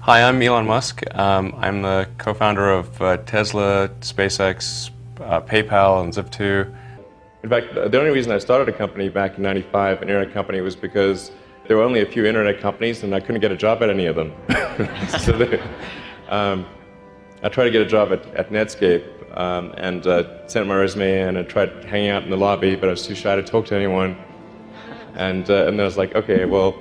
Hi, I'm Elon Musk. I'm the co-founder of Tesla, SpaceX, PayPal, and Zip2. In fact, the only reason I started a company back in '95, an internet company, was because there were only a few internet companies and I couldn't get a job at any of them. So I tried to get a job at Netscape and sent my resume in and tried hanging out in the lobby, but I was too shy to talk to anyone. And then I was like, okay, well,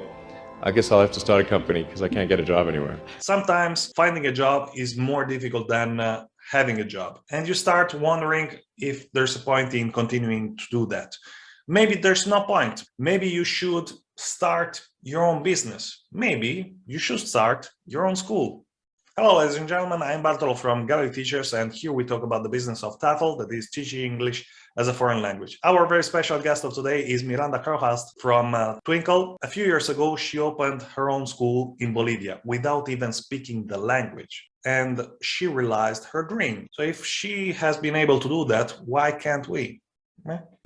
I guess I'll have to start a company because I can't get a job anywhere. Sometimes finding a job is more difficult than having a job. And you start wondering if there's a point in continuing to do that. Maybe there's no point. Maybe you should start your own business. Maybe you should start your own school. Hello, ladies and gentlemen, I'm Bartolo from Gallery Teachers, and here we talk about the business of TEFL, that is teaching English as a foreign language. Our very special guest of today is Miranda Crowhurst from Twinkl. A few years ago, she opened her own school in Bolivia without even speaking the language, and she realized her dream. So if she has been able to do that, why can't we?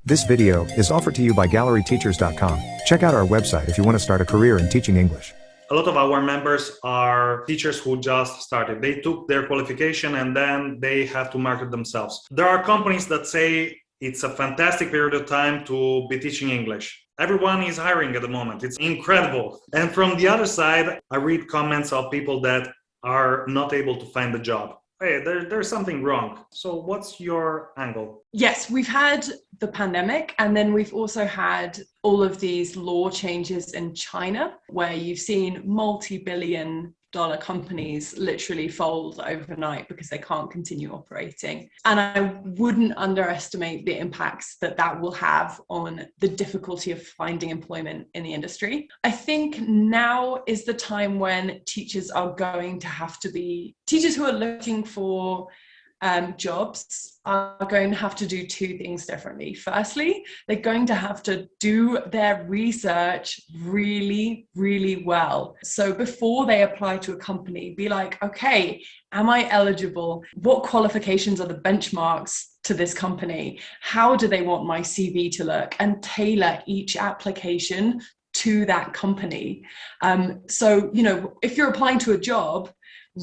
This video is offered to you by galleryteachers.com. Check out our website if you want to start a career in teaching English. A lot of our members are teachers who just started. They took their qualification and then they have to market themselves. There are companies that say it's a fantastic period of time to be teaching English. Everyone is hiring at the moment. It's incredible. And from the other side, I read comments of people that are not able to find a job. Hey, there's something wrong. So what's your angle? Yes, we've had the pandemic, and then we've also had all of these law changes in China where you've seen multi-billion-dollar companies literally fold overnight because they can't continue operating. And I wouldn't underestimate the impacts that that will have on the difficulty of finding employment in the industry. I think now is the time when teachers are going to have to be, teachers who are looking for jobs are going to have to do two things differently. Firstly, they're going to have to do their research really, really well. So before they apply to a company, be like, okay, am I eligible? What qualifications are the benchmarks to this company? How do they want my CV to look? And tailor each application to that company. So, if you're applying to a job,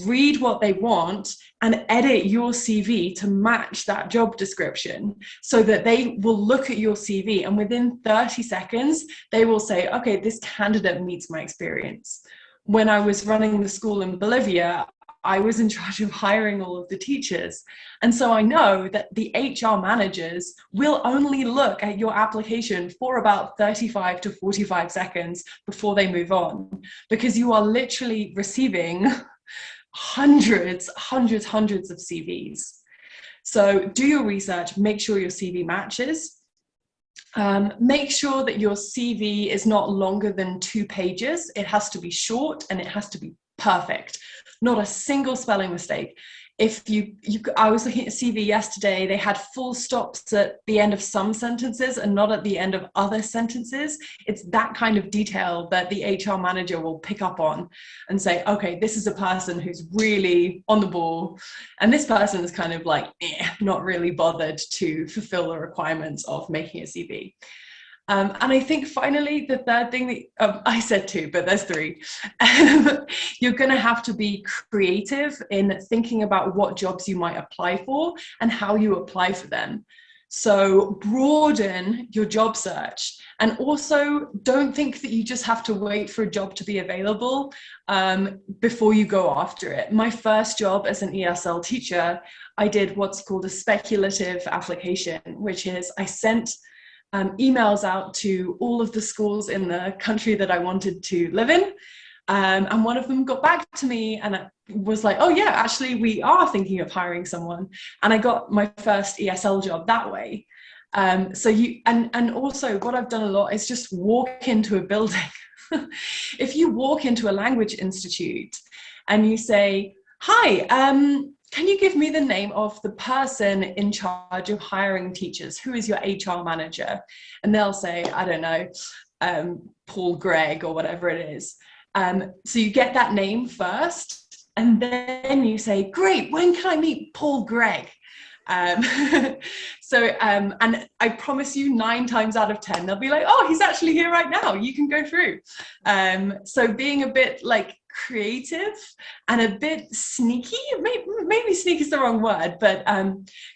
read what they want and edit your CV to match that job description so that they will look at your CV and within 30 seconds, they will say, okay, this candidate meets my experience. When I was running the school in Bolivia, I was in charge of hiring all of the teachers. And so I know that the HR managers will only look at your application for about 35 to 45 seconds before they move on, because you are literally receiving hundreds of CVs. So do your research, make sure your CV matches. Make sure that your CV is not longer than 2 pages. It has to be short and it has to be perfect. Not a single spelling mistake. If I was looking at a CV yesterday, they had full stops at the end of some sentences and not at the end of other sentences. It's that kind of detail that the HR manager will pick up on and say, okay, this is a person who's really on the ball. And this person is kind of like, not really bothered to fulfill the requirements of making a CV. And I think finally, the third thing that I said 2, but there's 3. You're going to have to be creative in thinking about what jobs you might apply for and how you apply for them. So broaden your job search, and also don't think that you just have to wait for a job to be available before you go after it. My first job as an ESL teacher, I did what's called a speculative application, which is I sent emails out to all of the schools in the country that I wanted to live in. And one of them got back to me and was like, oh yeah, actually we are thinking of hiring someone. And I got my first ESL job that way. So and also what I've done a lot is just walk into a building. If you walk into a language institute and you say, hi, can you give me the name of the person in charge of hiring teachers? Who is your HR manager? And they'll say, I don't know, Paul Gregg or whatever it is. So you get that name first, and then you say, great, when can I meet Paul Gregg? And I promise you 9 times out of 10, they'll be like, oh, he's actually here right now. You can go through. So being a bit like creative and a bit sneaky. Maybe sneaky is the wrong word, but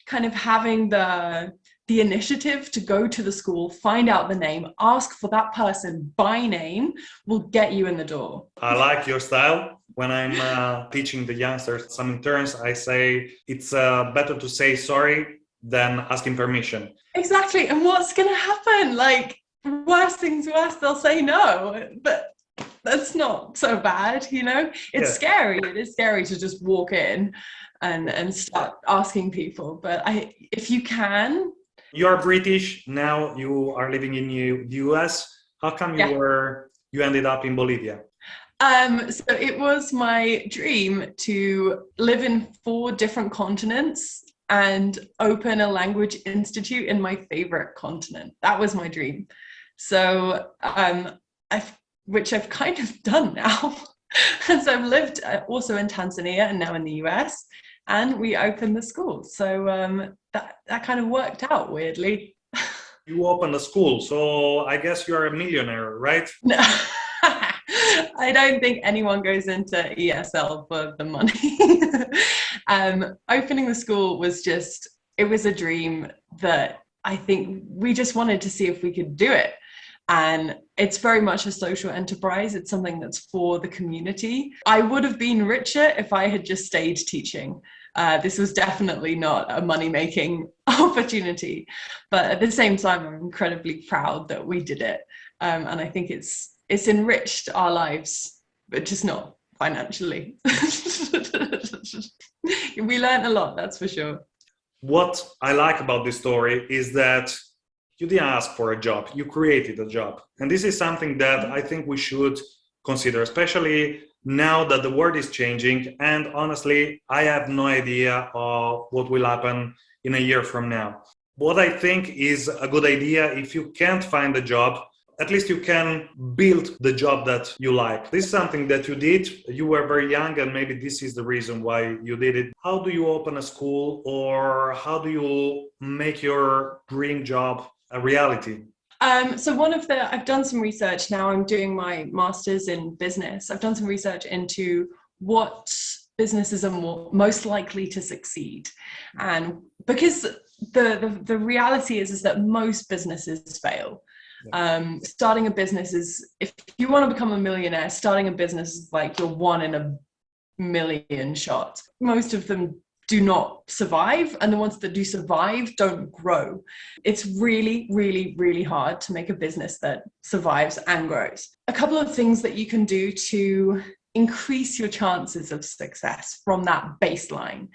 kind of having the initiative to go to the school, find out the name, ask for that person by name will get you in the door. I like your style. When I'm teaching the youngsters some interns, I say it's better to say sorry than asking permission. Exactly. And what's going to happen? Like, worst things worse, they'll say no. But that's not so bad, you know? It's scary. It is scary to just walk in and start asking people. But if you can. You are British, now you are living in the US. How come you ended up in Bolivia? So it was my dream to live in 4 different continents and open a language institute in my favorite continent. That was my dream. So which I've kind of done now. So I've lived also in Tanzania and now in the US, and we opened the school. So that kind of worked out weirdly. You opened a school, so I guess you're a millionaire, right? No. I don't think anyone goes into ESL for the money. Opening the school was it was a dream that I think we just wanted to see if we could do it. And it's very much a social enterprise. It's something that's for the community. I would have been richer if I had just stayed teaching. This was definitely not a money-making opportunity. But at the same time, I'm incredibly proud that we did it. And I think it's enriched our lives, but just not financially. We learned a lot, that's for sure. What I like about this story is that you didn't ask for a job, you created a job. And this is something that I think we should consider, especially now that the world is changing. And honestly, I have no idea of what will happen in a year from now. What I think is a good idea, if you can't find a job, at least you can build the job that you like. This is something that you did. You were very young, and maybe this is the reason why you did it. How do you open a school, or how do you make your dream job a reality? So I've done some research now. I'm doing my master's in business. I've done some research into what businesses are most likely to succeed. And because the reality is that most businesses fail. Starting a business if you want to become a millionaire, starting a business is like your 1 in a million shot. Most of them do not survive, and the ones that do survive don't grow. It's really, really, really hard to make a business that survives and grows. A couple of things that you can do to increase your chances of success from that baseline.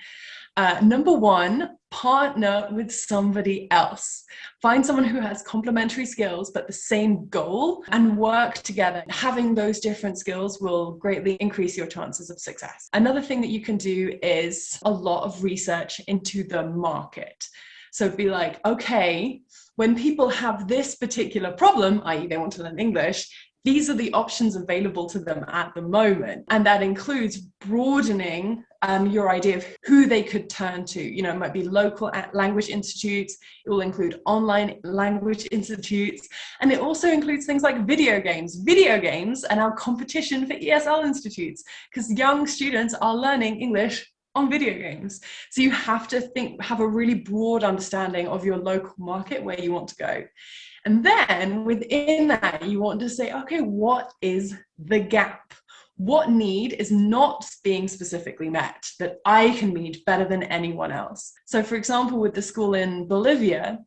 Number 1, partner with somebody else. Find someone who has complementary skills but the same goal and work together. Having those different skills will greatly increase your chances of success. Another thing that you can do is a lot of research into the market. So be like, okay, when people have this particular problem, i.e. they want to learn English, these are the options available to them at the moment. And that includes broadening your idea of who they could turn to. You know, it might be local language institutes. It will include online language institutes. And it also includes things like video games and our competition for ESL institutes, because young students are learning English on video games. So you have to have a really broad understanding of your local market, where you want to go. And then within that, you want to say, okay, what is the gap? What need is not being specifically met that I can meet better than anyone else? So for example, with the school in Bolivia,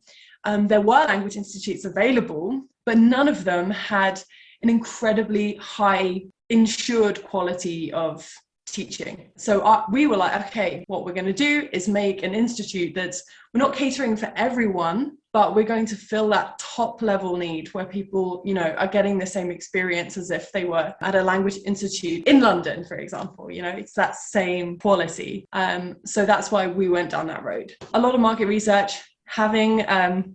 there were language institutes available, but none of them had an incredibly high ensured quality of teaching. So we were like, okay, what we're going to do is make an institute we're not catering for everyone, but we're going to fill that top level need where people, you know, are getting the same experience as if they were at a language institute in London, for example. You know, it's that same quality. So that's why we went down that road. A lot of market research, having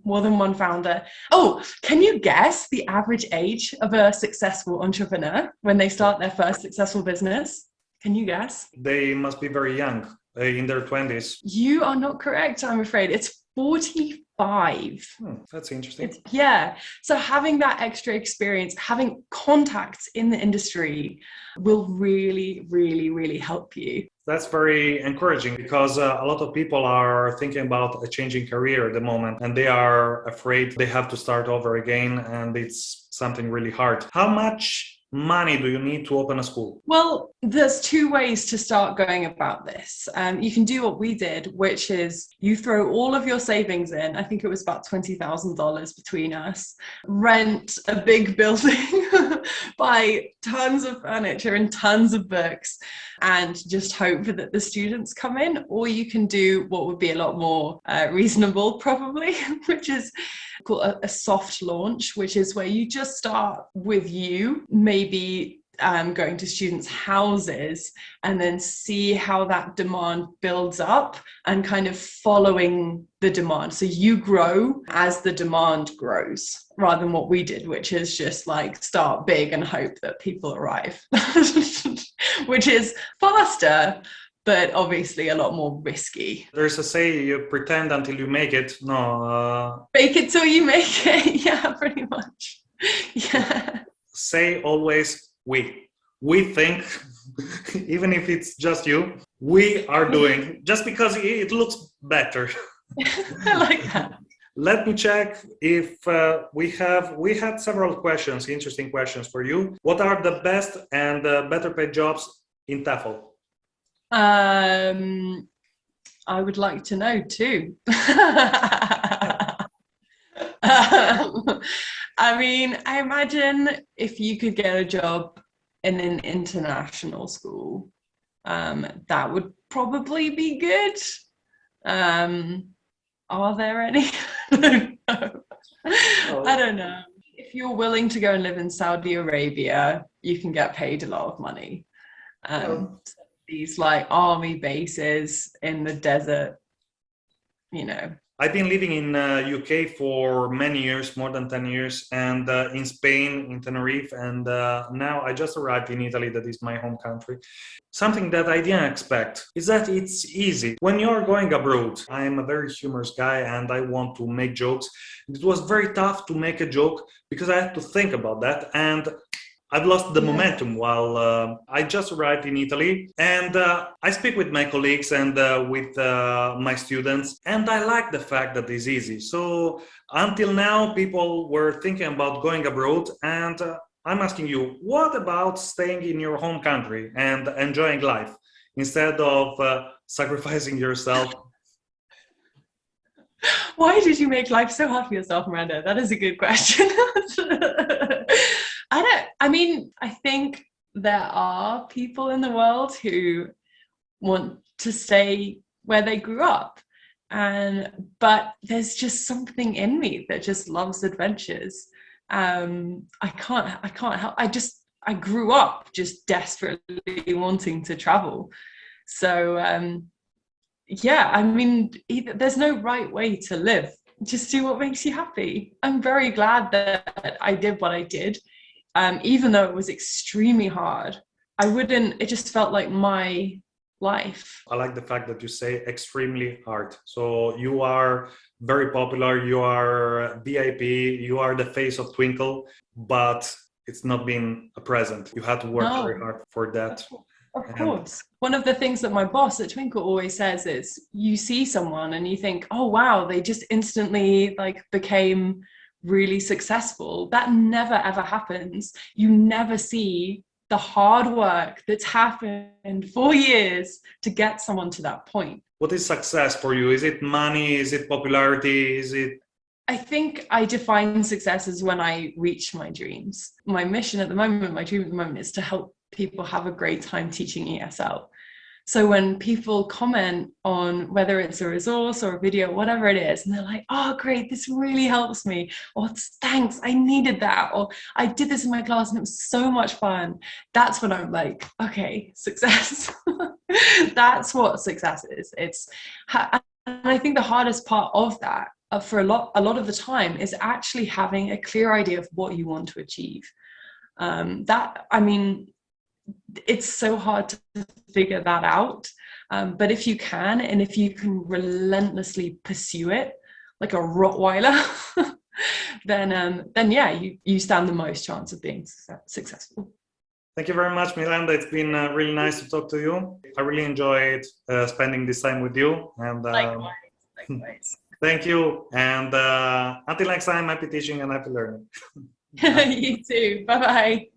more than one founder. Oh, can you guess the average age of a successful entrepreneur when they start their first successful business? Can you guess? They must be very young, in their 20s. You are not correct, I'm afraid. It's 45. 5. That's interesting. Yeah. So having that extra experience, having contacts in the industry will really, really, really help you. That's very encouraging because a lot of people are thinking about a changing career at the moment and they are afraid they have to start over again and it's something really hard. How much money do you need to open a school? Well, there's 2 ways to start going about this. You can do what we did, which is you throw all of your savings in. I think it was about $20,000 between us, rent a big building, buy tons of furniture and tons of books, and just hope that the students come in. Or you can do what would be a lot more reasonable, probably, which is called a soft launch, which is where you just start with you, maybe going to students' houses, and then see how that demand builds up and kind of following the demand. So you grow as the demand grows, rather than what we did, which is just like start big and hope that people arrive, which is faster, but obviously a lot more risky. There's a say, you pretend until you make it. No. Fake it till you make it. Yeah, pretty much. Yeah. Say always we think, even if it's just you, we are doing, just because it looks better. I like that. Let me check if we had several questions, interesting questions for you. What are the best and better paid jobs in TEFL? I would like to know too. I mean, I imagine if you could get a job in an international school, that would probably be good. Are there any? I don't know. If you're willing to go and live in Saudi Arabia, you can get paid a lot of money. These like army bases in the desert, you know. I've been living in UK for many years, more than 10 years, and in Spain, in Tenerife, and now I just arrived in Italy, that is my home country. Something that I didn't expect is that it's easy. When you're going abroad, I am a very humorous guy and I want to make jokes. It was very tough to make a joke because I had to think about that, and I've lost the momentum while I just arrived in Italy, and I speak with my colleagues and with my students, and I like the fact that it's easy. So until now, people were thinking about going abroad, and I'm asking you, what about staying in your home country and enjoying life instead of sacrificing yourself? Why did you make life so hard for yourself, Miranda? That is a good question. I think there are people in the world who want to stay where they grew up, but there's just something in me that just loves adventures. I can't help. I grew up just desperately wanting to travel. So yeah, I mean, there's no right way to live. Just do what makes you happy. I'm very glad that I did what I did. Even though it was extremely hard, it just felt like my life. I like the fact that you say extremely hard. So you are very popular, you are VIP, you are the face of Twinkl, but it's not been a present. You had to work very hard for that. Of course. One of the things that my boss at Twinkl always says is, you see someone and you think, oh wow, they just instantly became really successful. That never ever happens. You never see the hard work that's happened for years to get someone to that point. What is success for you? Is it money? Is it popularity? I think I define success as when I reach my dreams. My mission at the moment, my dream at the moment, is to help people have a great time teaching ESL. So when people comment on whether it's a resource or a video, whatever it is, and they're like, oh, great, this really helps me, or thanks, I needed that, or I did this in my class and it was so much fun. That's when I'm like, okay, success. That's what success is. And I think the hardest part of that for a lot of the time is actually having a clear idea of what you want to achieve. It's so hard to figure that out, but if you can, and if you can relentlessly pursue it, like a Rottweiler, then yeah, you stand the most chance of being successful. Thank you very much, Miranda. It's been really nice to talk to you. I really enjoyed spending this time with you. And Likewise. Thank you. And until next time, happy teaching and happy learning. You too. Bye-bye.